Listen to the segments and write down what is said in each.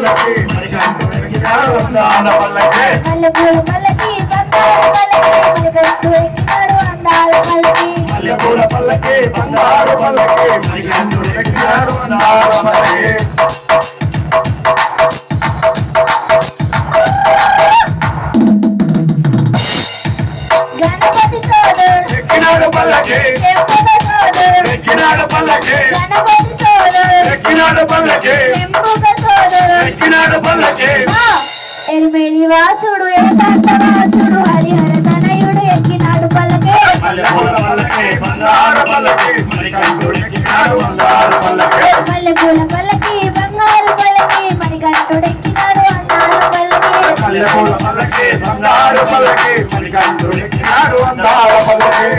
పల్లకి మణికంఠుడెక్కినాడు అందాల పల్లకి మల్లెపూల పల్లకి బంగారు పల్లకి మణికంఠుడెక్కినాడు అందాల పల్లకి గణపతి సోదరుడు ఎక్కినాడు పల్లకి ఎక్కినాడు పల్లకి ఎక్కినాడు పల్లకి ఎక్కినాడు పల్లకి ఎల్మేలి వాసుడు ఏకాంత వాసుడు హరిహర తనయుడు ఎక్కినాడు పల్లకి మల్లెపూల పల్లకి బంగారు పల్లకి మణికంఠుడెక్కినాడు అందాల పల్లకి మల్లెపూల పల్లకి బంగారు పల్లకి మణికంఠుడెక్కినాడు అందాల పల్లకి మల్లెపూల పల్లకి బంగారు పల్లకి మణికంఠుడెక్కినాడు అందాల పల్లకి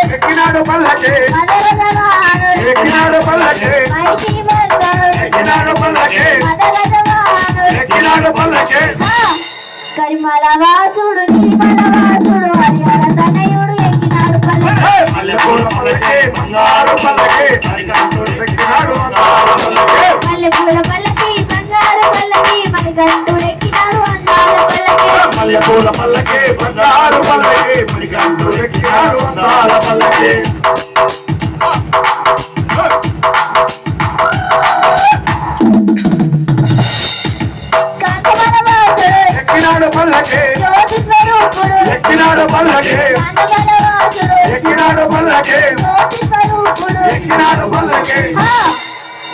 ఎక్కినాడు పల్లకి ఎక్కినాడు పల్లకి ఎక్కినాడు పల్లకి ఎక్కినాడు పల్లకి కరిమల వాసుడు నిర్మల వాసుడు హరిహర తనయుడు ఎక్కినాడు పల్లకి మల్లెపూల పల్లకి బంగారు పల్లకి మణికంఠుడెక్కినాడు అందాల పల్లకి మల్లెపూల పల్లకి బంగారు పల్లకి మణికంఠుడెక్కినాడు అందాల పల్లకి మల్లెపూల పల్లకి బంగారు పల్లకి మణికంఠుడెక్కినాడు అందాల పల్లకి కాంతిమల వాసుడు ఎక్కినాడు పల్లకి జ్యోతి స్వరూపుడు ఎక్కినాడు పల్లకి కాంతిమల వాసుడు ఎక్కినాడు పల్లకి జ్యోతి స్వరూపుడు ఎక్కినాడు పల్లకి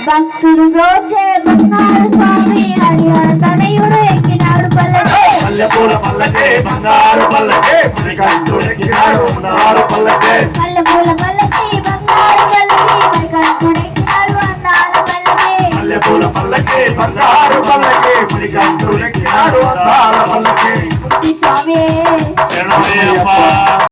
భక్తుడు బ్రోచే బంగారు స్వామి హరిహర తనయుడు ఎక్కినాడు పల్లకి మల్లెపూల పల్లకి బంగారు పల్లకి మణికంఠుడెక్కినాడు అందాల పల్లకి మల్లెపూల పల్లకి బంగారు పల్లకి మణికంఠుడెక్కినాడు అందాల పల్లకి మల్లెపూల పల్లకి బంగారు పల్లకి మణికంఠుడెక్కినాడు అందాల పల్లకి స్వామి శరణమయ్యప్ప.